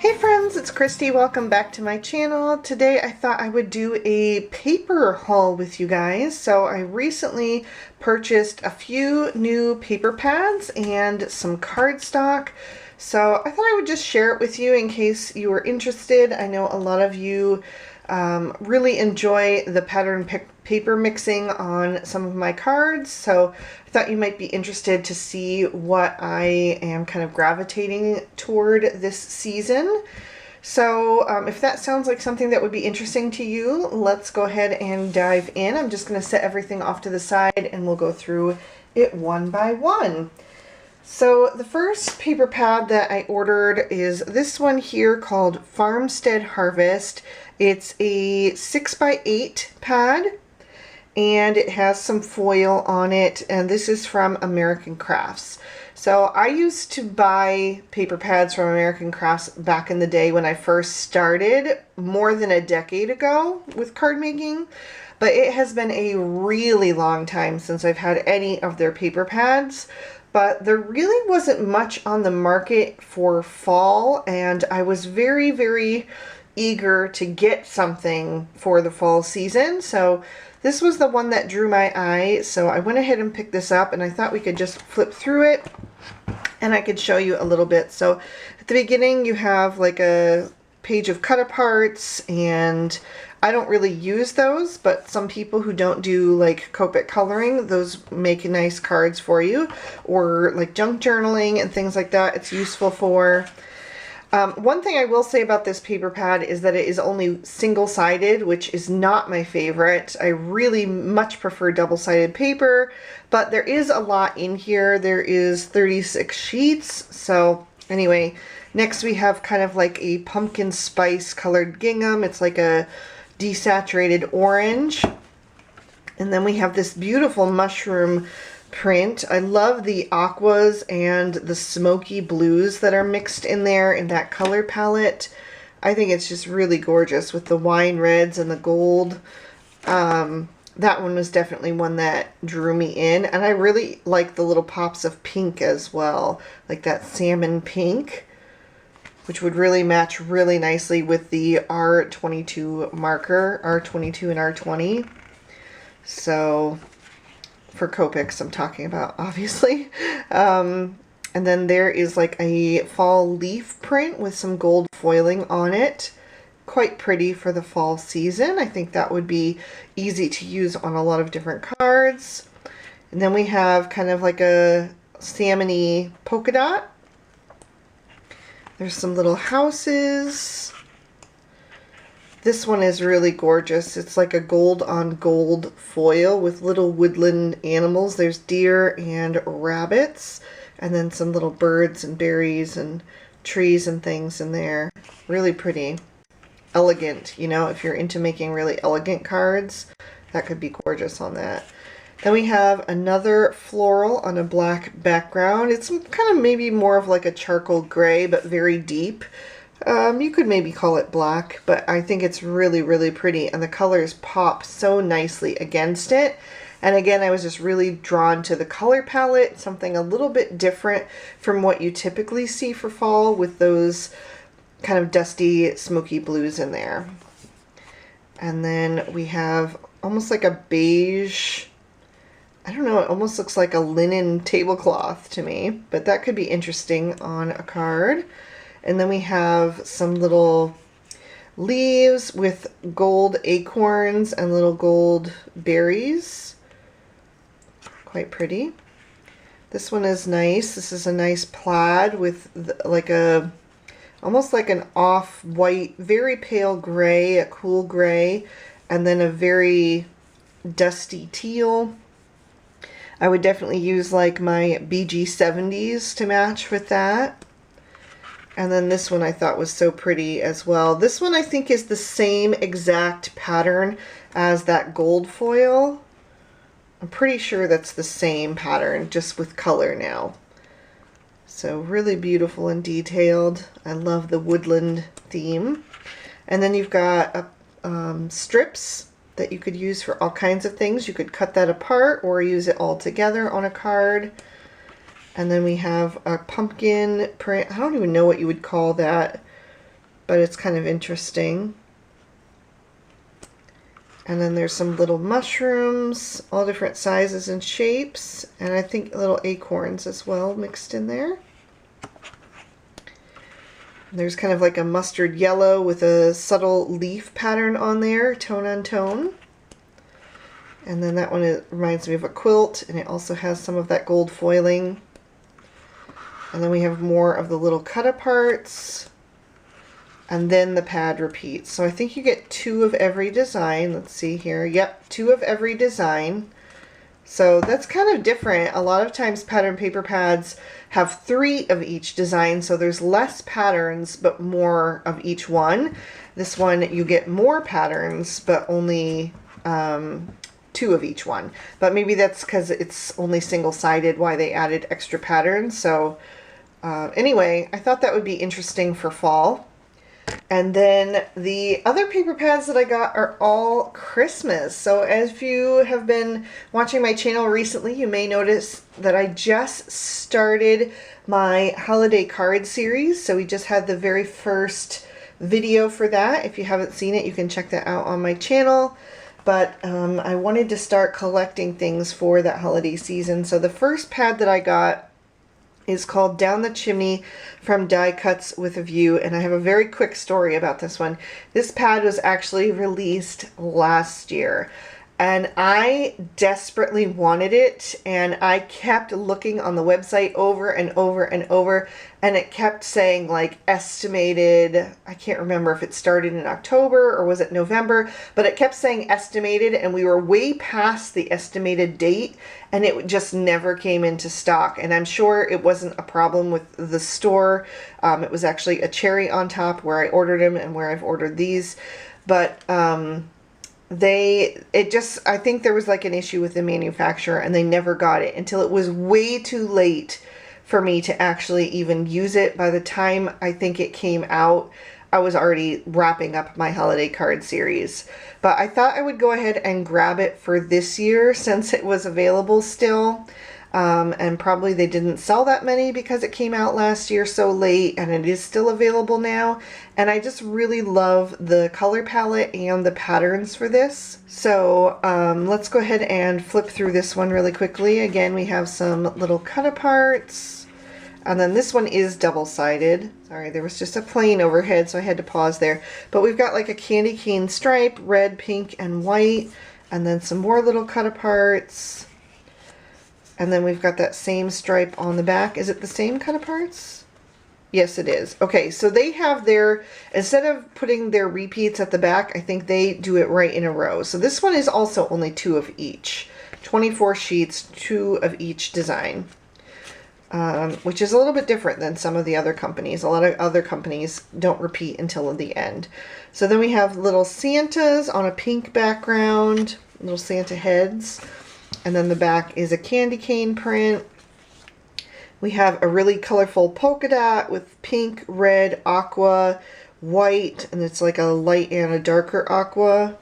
Hey friends, it's Christy. Welcome back to my channel. Today I thought I would do a paper haul with you guys. So I recently purchased a few new paper pads and some cardstock. So I thought I would just share it with you in case you were interested. I know a lot of you really enjoy the pattern paper mixing on some of my cards, so I thought you might be interested to see what I am kind of gravitating toward this season. So if that sounds like something that would be interesting to you, let's go ahead and dive in. I'm just going to set everything off to the side and we'll go through it one by one. So the first paper pad that I ordered is this one here called Farmstead Harvest. It's a 6x8 pad and it has some foil on it, and this is from American Crafts. So I used to buy paper pads from American Crafts back in the day when I first started more than a decade ago with card making, but it has been a really long time since I've had any of their paper pads. But there really wasn't much on the market for fall, and I was very eager to get something for the fall season. So this was the one that drew my eye, so I went ahead and picked this up, and I thought we could just flip through it and I could show you a little bit. So at the beginning you have like a page of cut aparts, and I don't really use those, but some people who don't do like Copic coloring, those make nice cards for you, or like junk journaling and things like that. It's useful for. One thing I will say about this paper pad is that it is only single-sided, which is not my favorite. I really much prefer double-sided paper, but there is a lot in here. There is 36 sheets. So anyway, next we have kind of like a pumpkin spice colored gingham. It's like a desaturated orange. And then we have this beautiful mushroom print. I love the aquas and the smoky blues that are mixed in there in that color palette. I think it's just really gorgeous with the wine reds and the gold. That one was definitely one that drew me in, and I really like the little pops of pink as well, like that salmon pink, which would really match really nicely with the R22 marker, R22 and R20. So for Copics I'm talking about, obviously. And then there is like a fall leaf print with some gold foiling on it. Quite pretty for the fall season. I think that would be easy to use on a lot of different cards. And then we have kind of like a salmon-y polka dot. There's some little houses. This one is really gorgeous. It's like a gold on gold foil with little woodland animals. There's deer and rabbits, and then some little birds and berries and trees and things in there. Really pretty. Elegant, you know, if you're into making really elegant cards, that could be gorgeous on that. Then we have another floral on a black background. It's kind of maybe more of like a charcoal gray, but very deep. You could maybe call it black, but I think it's really pretty, and the colors pop so nicely against it. And again, I was just really drawn to the color palette, something a little bit different from what you typically see for fall, with those kind of dusty, smoky blues in there. And then we have almost like a beige, I don't know, it almost looks like a linen tablecloth to me, but that could be interesting on a card. And then we have some little leaves with gold acorns and little gold berries. Quite pretty. This one is nice. This is a nice plaid with like a, almost like an off-white, very pale gray, a cool gray, and then a very dusty teal. I would definitely use like my BG70s to match with that. And then this one I thought was so pretty as well. This one I think is the same exact pattern as that gold foil. I'm pretty sure that's the same pattern, just with color now. So really beautiful and detailed. I love the woodland theme. And then you've got strips that you could use for all kinds of things. You could cut that apart or use it all together on a card. And then we have a pumpkin print. I don't even know what you would call that. but it's kind of interesting. And then there's some little mushrooms, all different sizes and shapes, and I think little acorns as well mixed in there. There's kind of like a mustard yellow with a subtle leaf pattern on there, tone on tone. And then that one reminds me of a quilt, and it also has some of that gold foiling. And then we have more of the little cut-aparts. And then the pad repeats. So I think you get 2 of every design. Let's see here. Yep, 2 of every design. So that's kind of different. A lot of times pattern paper pads have 3 of each design, so there's less patterns but more of each one. This one you get more patterns but only 2 of each one. But maybe that's because it's only single-sided why they added extra patterns. So anyway, I thought that would be interesting for fall. And then the other paper pads that I got are all Christmas. So as you have been watching my channel recently, you may notice that I just started my holiday card series. So we just had the very first video for that. If you haven't seen it, you can check that out on my channel. But I wanted to start collecting things for that holiday season. So the first pad that I got is called Down the Chimney from Die Cuts with a View, and I have a very quick story about this one. This pad was actually released last year, and I desperately wanted it, and I kept looking on the website over and over and over, and it kept saying like estimated. I can't remember if it started in October or was it November, but it kept saying estimated, and we were way past the estimated date, and it just never came into stock. And I'm sure it wasn't a problem with the store. It was actually a cherry on top where I ordered them and where I've ordered these, but I think there was like an issue with the manufacturer, and they never got it until it was way too late for me to actually even use it. By the time I think it came out, I was already wrapping up my holiday card series. But I thought I would go ahead and grab it for this year since it was available still. And probably they didn't sell that many because it came out last year so late, and it is still available now. And I just really love the color palette and the patterns for this. So let's go ahead and flip through this one really quickly. Again, we have some little cut-aparts. And then this one is double-sided. Sorry, there was just a plane overhead, so I had to pause there. But we've got like a candy cane stripe, red, pink, and white. And then some more little cut-aparts. And then we've got that same stripe on the back. Is it the same cut-aparts? Yes, it is. Okay, so they have their, instead of putting their repeats at the back, I think they do it right in a row. So this one is also only 2 of each. 24 sheets, 2 of each design. Which is a little bit different than some of the other companies. A lot of other companies don't repeat until the end. So then we have little Santas on a pink background, little Santa heads. And then the back is a candy cane print. We have a really colorful polka dot with pink, red, aqua, white, and it's like a light and a darker aqua.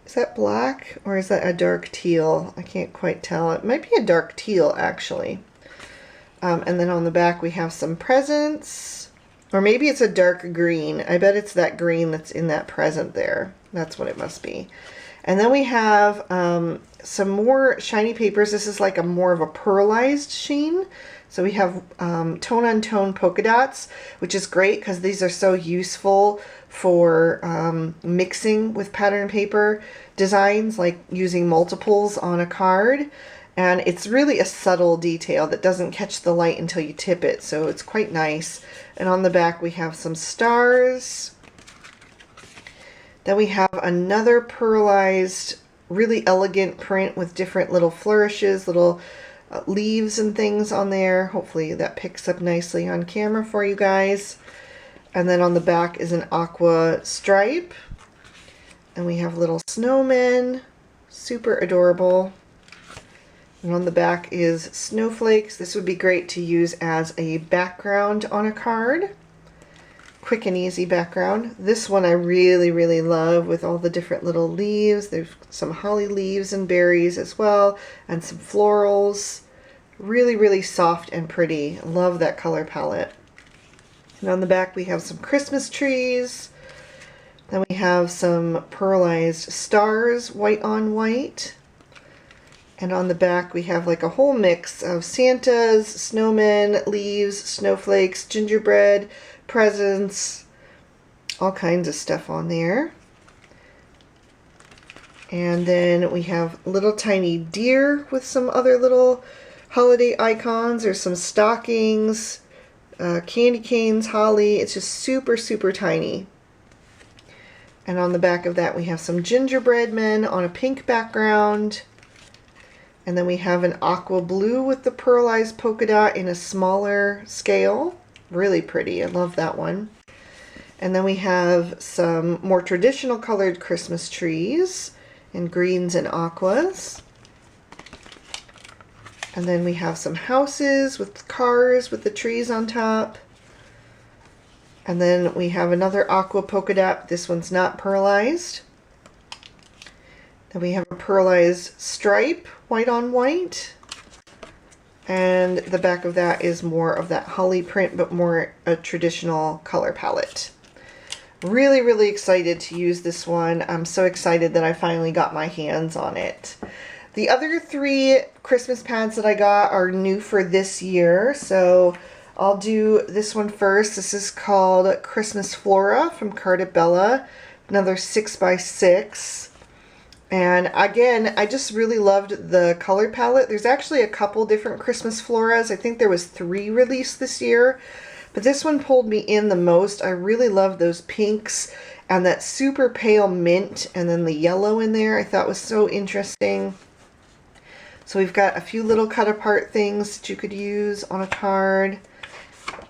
Is that black or is that a dark teal? I can't quite tell. It might be a dark teal actually. And then on the back we have some presents, or maybe it's a dark green. I bet it's that green that's in that present there. That's what it must be. And then we have some more shiny papers. This is like a more of a pearlized sheen. So we have tone on tone polka dots, which is great because these are so useful for mixing with pattern paper designs, like using multiples on a card. And it's really a subtle detail that doesn't catch the light until you tip it, so it's quite nice. And on the back we have some stars. Then we have another pearlized, really elegant print with different little flourishes, little leaves and things on there. Hopefully that picks up nicely on camera for you guys. And then on the back is an aqua stripe. And we have little snowmen, super adorable. And on the back is snowflakes. This would be great to use as a background on a card. Quick and easy background. This one I really, really love with all the different little leaves. There's some holly leaves and berries as well, and some florals. Really, really soft and pretty. Love that color palette. And on the back we have some Christmas trees. Then we have some pearlized stars, white on white. And on the back we have like a whole mix of Santas, snowmen, leaves, snowflakes, gingerbread, presents, all kinds of stuff on there. And then we have little tiny deer with some other little holiday icons. There's some stockings, candy canes, holly. It's just super, super tiny. And on the back of that we have some gingerbread men on a pink background. And then we have an aqua blue with the pearlized polka dot in a smaller scale. Really pretty. I love that one. And then we have some more traditional colored Christmas trees in greens and aquas. And then we have some houses with cars with the trees on top. And then we have another aqua polka dot. This one's not pearlized. Then we have a pearlized stripe, white on white. And the back of that is more of that holly print, but more a traditional color palette. Really, really excited to use this one. I'm so excited that I finally got my hands on it. The other 3 Christmas pads that I got are new for this year, so I'll do this one first. This is called Christmas Flora from Cardstock, another 6x6. And again, I just really loved the color palette. There's actually a couple different Christmas floras. I think there was 3 released this year, but this one pulled me in the most. I really love those pinks and that super pale mint and then the yellow in there. I thought was so interesting. So we've got a few little cut apart things that you could use on a card.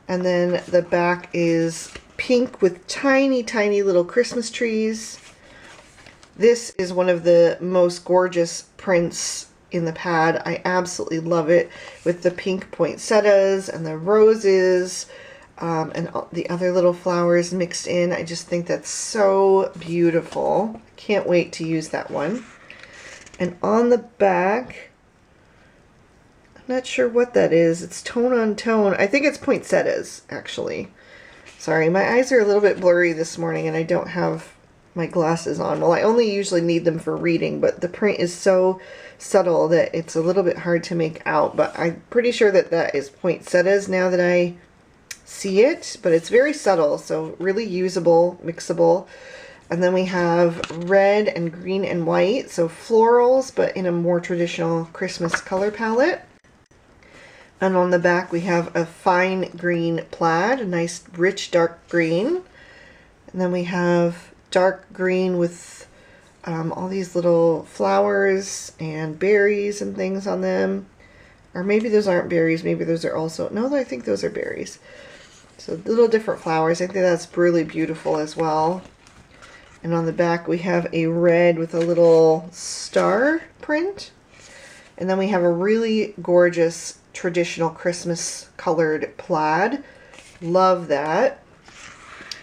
And then the back is pink with tiny, tiny little Christmas trees. This is one of the most gorgeous prints in the pad. I absolutely love it with the pink poinsettias and the roses and the other little flowers mixed in. I just think that's so beautiful. Can't wait to use that one. And on the back, I'm not sure what that is. It's tone on tone. I think it's poinsettias, actually. Sorry, my eyes are a little bit blurry this morning and I don't have my glasses on. Well, I only usually need them for reading, but the print is so subtle that it's a little bit hard to make out, but I'm pretty sure that that is poinsettias now that I see it, but it's very subtle, so really usable, mixable. And then we have red and green and white, so florals, but in a more traditional Christmas color palette. And on the back we have a fine green plaid, a nice rich dark green. And then we have dark green with all these little flowers and berries and things on them. Or maybe those aren't berries, maybe those are also, no, I think those are berries. So little different flowers. I think that's really beautiful as well. And on the back we have a red with a little star print. And then we have a really gorgeous traditional Christmas colored plaid. Love that.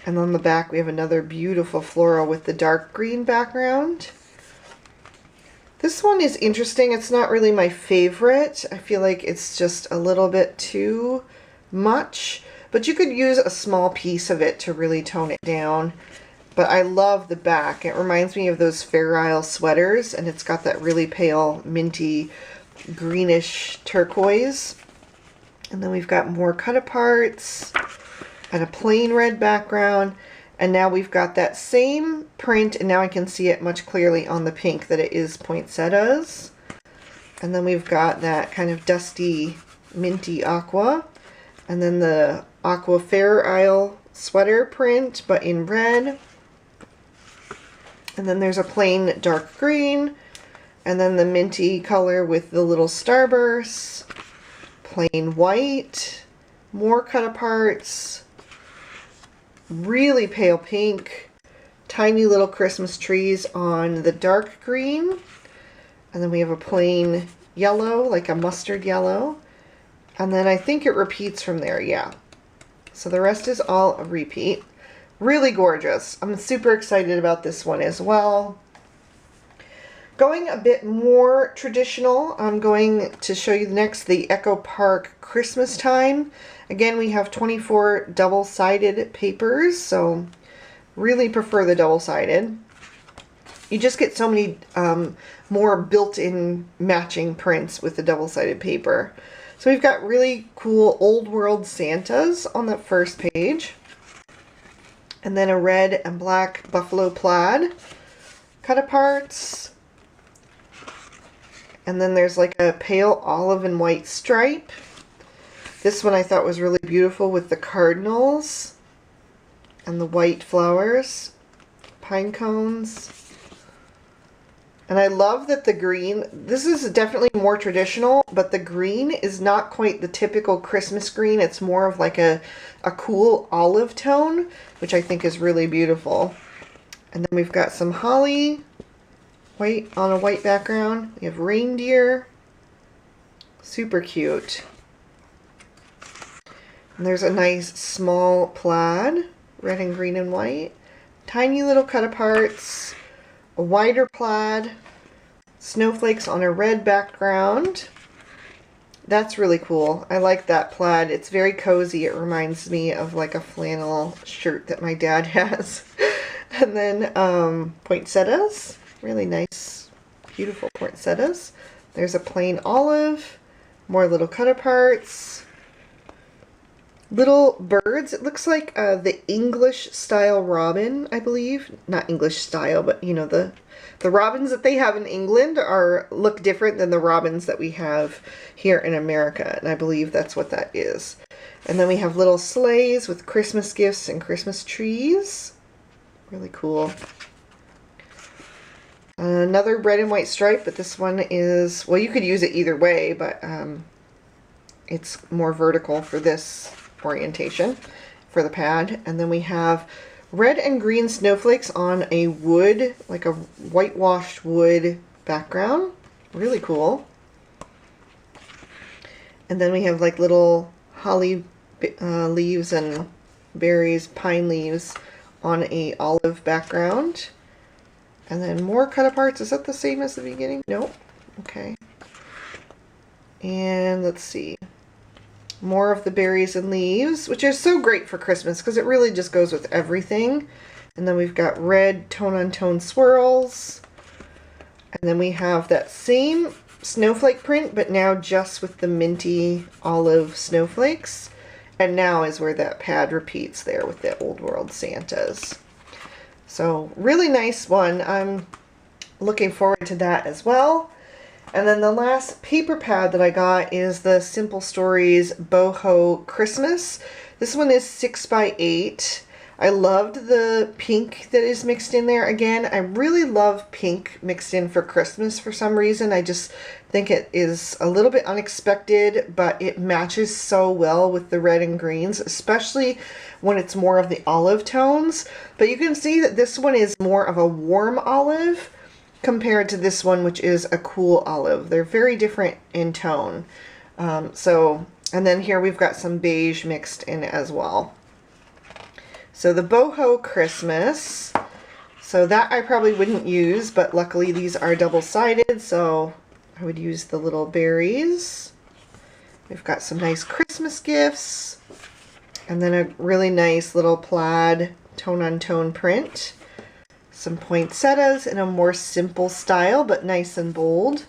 And on the back we have another beautiful floral with the dark green background. This one is interesting. It's not really my favorite. I feel like it's just a little bit too much, but you could use a small piece of it to really tone it down. But I love the back. It reminds me of those Fair Isle sweaters, and it's got that really pale minty greenish turquoise. And then we've got more cut aparts and a plain red background, and now we've got that same print, and now I can see it much clearly on the pink that it is poinsettias. And then we've got that kind of dusty minty aqua, and then the aqua Fair Isle sweater print but in red. And then there's a plain dark green, and then the minty color with the little starbursts, plain white, more cut aparts, really pale pink, tiny little Christmas trees on the dark green, and then we have a plain yellow, like a mustard yellow, and then I think it repeats from there, yeah. So the rest is all a repeat. Really gorgeous. I'm super excited about this one as well. Going a bit more traditional, I'm going to show you next the Echo Park Christmas Time. Again, we have 24 double-sided papers, so really prefer the double-sided. You just get so many more built-in matching prints with the double-sided paper. So we've got really cool old world Santas on the first page. And then a red and black buffalo plaid cut-aparts. And then there's like a pale olive and white stripe. This one I thought was really beautiful with the cardinals and the white flowers, pine cones. And I love that the green, this is definitely more traditional, but the green is not quite the typical Christmas green. It's more of like a cool olive tone, which I think is really beautiful. And then we've got some holly, white on a white background. We have reindeer, super cute. And there's a nice small plaid, red and green and white. Tiny little cut-aparts, a wider plaid, snowflakes on a red background. That's really cool. I like that plaid. It's very cozy. It reminds me of like a flannel shirt that my dad has. And then poinsettias, really nice, beautiful poinsettias. There's a plain olive, more little cut-aparts. Little birds. It looks like the English style robin, I believe. Not English style, but you know, the robins that they have in England look different than the robins that we have here in America, and I believe that's what that is. And then we have little sleighs with Christmas gifts and Christmas trees. Really cool. Another red and white stripe, but this one is, well, you could use it either way, but it's more vertical for this orientation for the pad. And then we have red and green snowflakes on a wood, like a whitewashed wood background. Really cool. And then we have like little holly leaves and berries, pine leaves on a olive background. And then more cut-aparts. Is that the same as the beginning? Nope. Okay. And let's see. More of the berries and leaves, which is so great for Christmas because it really just goes with everything. And then we've got red tone-on-tone swirls. And then we have that same snowflake print, but now just with the minty olive snowflakes. And now is where that pad repeats there with the Old World Santas. So really nice one. I'm looking forward to that as well. And then the last paper pad that I got is the Simple Stories Boho Christmas. This one is 6x8. I loved the pink that is mixed in there. Again, I really love pink mixed in for Christmas for some reason. I just think it is a little bit unexpected, but it matches so well with the red and greens, especially when it's more of the olive tones. But you can see that this one is more of a warm olive compared to this one, which is a cool olive. They're very different in tone. And then here we've got some beige mixed in as well. So the Boho Christmas, so that I probably wouldn't use, but luckily these are double-sided, so I would use the little berries. We've got some nice Christmas gifts, and then a really nice little plaid tone-on-tone print. Some poinsettias in a more simple style, but nice and bold.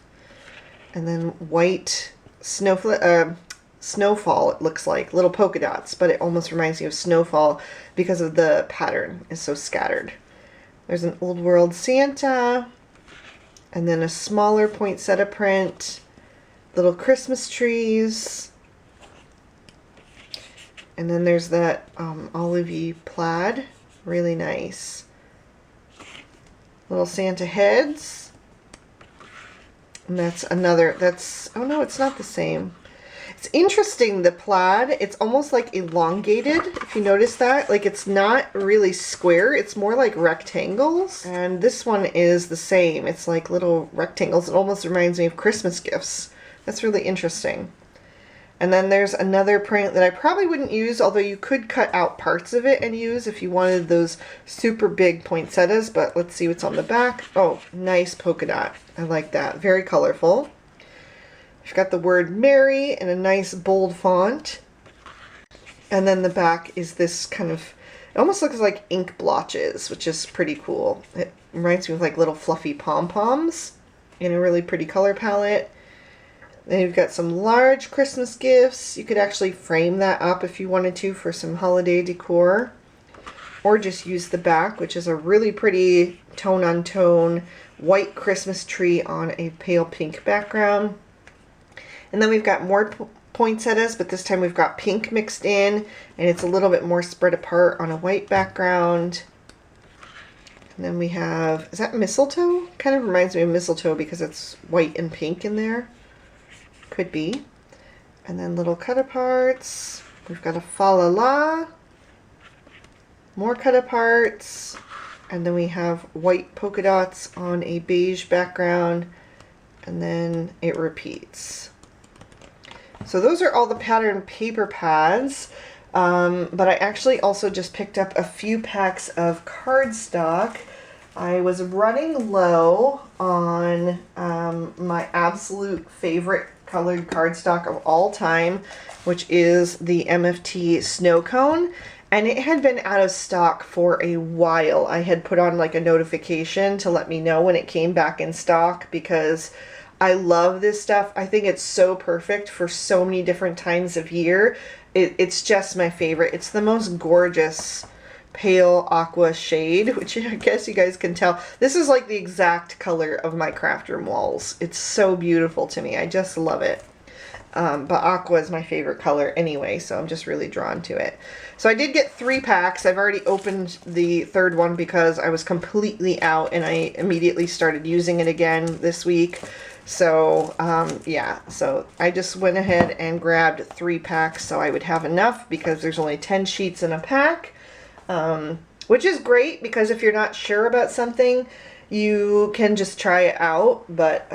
And then white snowfall, it looks like, little polka dots, but it almost reminds me of snowfall because of the pattern is so scattered. There's an Old World Santa, and then a smaller poinsettia print, little Christmas trees, and then there's that olivey plaid, really nice. Little Santa heads. And that's another, oh no, it's not the same. It's interesting, the plaid, it's almost like elongated, if you notice that. Like it's not really square, it's more like rectangles. And this one is the same, it's like little rectangles. It almost reminds me of Christmas gifts. That's really interesting. And then there's another print that I probably wouldn't use, although you could cut out parts of it and use if you wanted those super big poinsettias. But let's see what's on the back. Oh, nice polka dot. I like that. Very colorful. We've got the word Merry in a nice bold font. And then the back is this kind of, it almost looks like ink blotches, which is pretty cool. It reminds me of like little fluffy pom-poms in a really pretty color palette. Then you've got some large Christmas gifts. You could actually frame that up if you wanted to for some holiday decor. Or just use the back, which is a really pretty tone-on-tone white Christmas tree on a pale pink background. And then we've got more poinsettias, but this time we've got pink mixed in, and it's a little bit more spread apart on a white background. And then we have, is that mistletoe? Kind of reminds me of mistletoe because it's white and pink in there. Could be. And then little cut-aparts. We've got a fa-la-la. More cut-aparts. And then we have white polka dots on a beige background. And then it repeats. So those are all the pattern paper pads, but I actually also just picked up a few packs of cardstock. I was running low on my absolute favorite colored cardstock of all time, which is the MFT Snow Cone, and it had been out of stock for a while. I had put on like a notification to let me know when it came back in stock because I love this stuff. I think it's so perfect for so many different times of year. It's just my favorite. It's the most gorgeous pale aqua shade, which I guess you guys can tell. This is like the exact color of my craft room walls. It's so beautiful to me. I just love it. But aqua is my favorite color anyway, so I'm just really drawn to it. So I did get 3 packs. I've already opened the third one because I was completely out and I immediately started using it again this week. So, yeah, so I just went ahead and grabbed 3 packs so I would have enough because there's only 10 sheets in a pack, which is great because if you're not sure about something, you can just try it out, but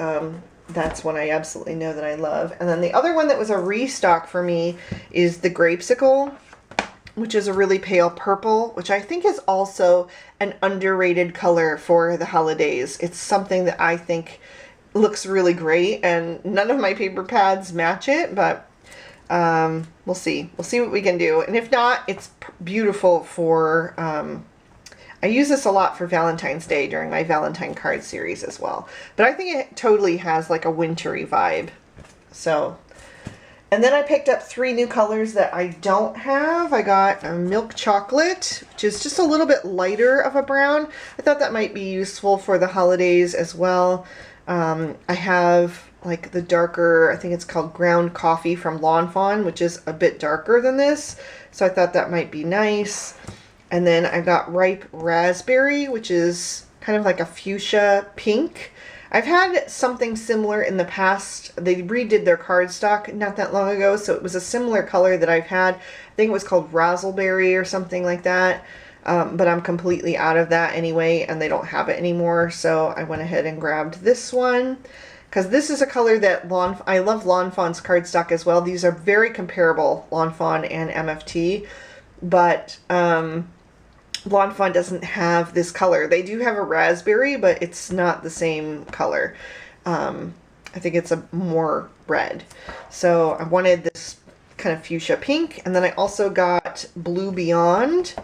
that's one I absolutely know that I love. And then the other one that was a restock for me is the Grapesicle, which is a really pale purple, which I think is also an underrated color for the holidays. It's something that I think looks really great, and none of my paper pads match it, but we'll see. We'll see what we can do. And if not, it's beautiful for, I use this a lot for Valentine's Day during my Valentine card series as well. But I think it totally has like a wintry vibe. So, and then I picked up 3 new colors that I don't have. I got a milk chocolate, which is just a little bit lighter of a brown. I thought that might be useful for the holidays as well. I have like the darker, I think it's called ground coffee from Lawn Fawn, which is a bit darker than this. So I thought that might be nice. And then I got ripe raspberry, which is kind of like a fuchsia pink. I've had something similar in the past. They redid their cardstock not that long ago, so it was a similar color that I've had. I think it was called razzleberry or something like that. But I'm completely out of that anyway, and they don't have it anymore, so I went ahead and grabbed this one because this is a color that I love Lawn Fawn's cardstock as well. These are very comparable, Lawn Fawn and MFT, but Lawn Fawn doesn't have this color. They do have a raspberry, but it's not the same color. I think it's a more red. So I wanted this kind of fuchsia pink, and then I also got Blue Beyond,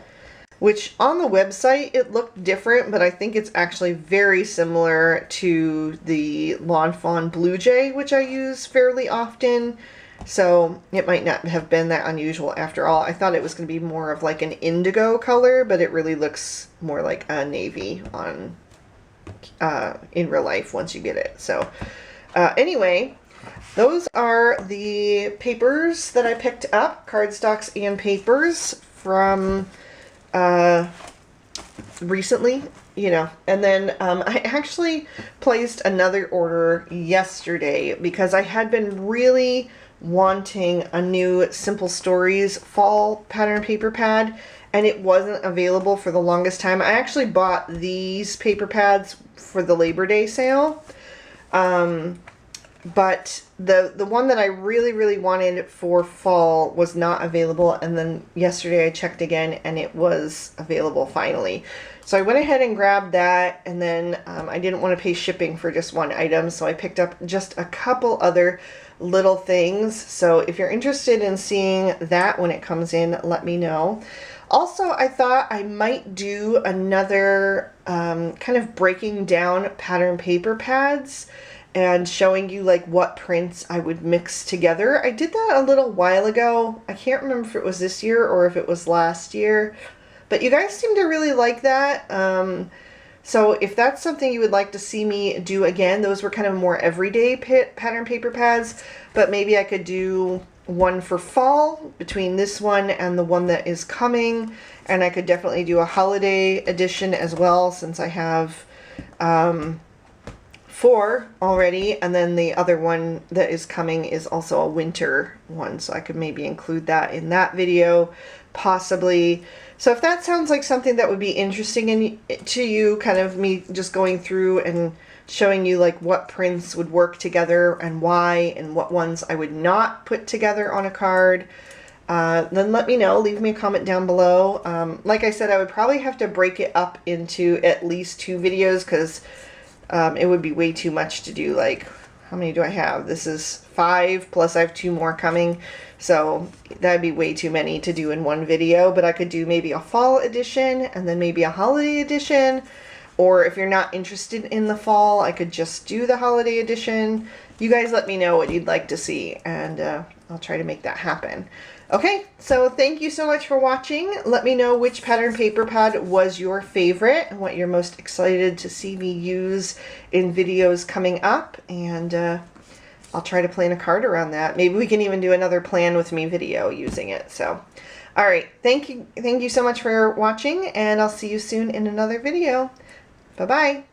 which on the website it looked different, but I think it's actually very similar to the Lawn Fawn Blue Jay, which I use fairly often. So it might not have been that unusual after all. I thought it was going to be more of like an indigo color, but it really looks more like a navy on in real life once you get it. So anyway, those are the papers that I picked up, cardstocks and papers from recently, you know. And then I actually placed another order yesterday because I had been really wanting a new Simple Stories fall pattern paper pad, and it wasn't available for the longest time. I actually bought these paper pads for the Labor Day sale, but the one that I really wanted for fall was not available, and then yesterday I checked again and it was available finally. So I went ahead and grabbed that, and then I didn't want to pay shipping for just one item, so I picked up just a couple other little things. So if you're interested in seeing that when it comes in, let me know. Also, I thought I might do another kind of breaking down pattern paper pads and showing you like what prints I would mix together. I did that a little while ago. I can't remember if it was this year or if it was last year, but you guys seem to really like that. So if that's something you would like to see me do again, those were kind of more everyday pattern paper pads, but maybe I could do one for fall between this one and the one that is coming, and I could definitely do a holiday edition as well, since I have 4 already, and then the other one that is coming is also a winter one, so I could maybe include that in that video, possibly. So if that sounds like something that would be interesting to you, kind of me just going through and showing you like what prints would work together and why, and what ones I would not put together on a card, then let me know. Leave me a comment down below. Like I said, I would probably have to break it up into at least 2 videos, because it would be way too much to do. Like, how many do I have? This is 5, plus I have 2 more coming. So that'd be way too many to do in one video, but I could do maybe a fall edition and then maybe a holiday edition. Or if you're not interested in the fall, I could just do the holiday edition. You guys let me know what you'd like to see, and I'll try to make that happen. Okay, so thank you so much for watching. Let me know which pattern paper pad was your favorite and what you're most excited to see me use in videos coming up, and I'll try to plan a card around that. Maybe we can even do another plan with me video using it. So, all right, thank you so much for watching, and I'll see you soon in another video. Bye-bye.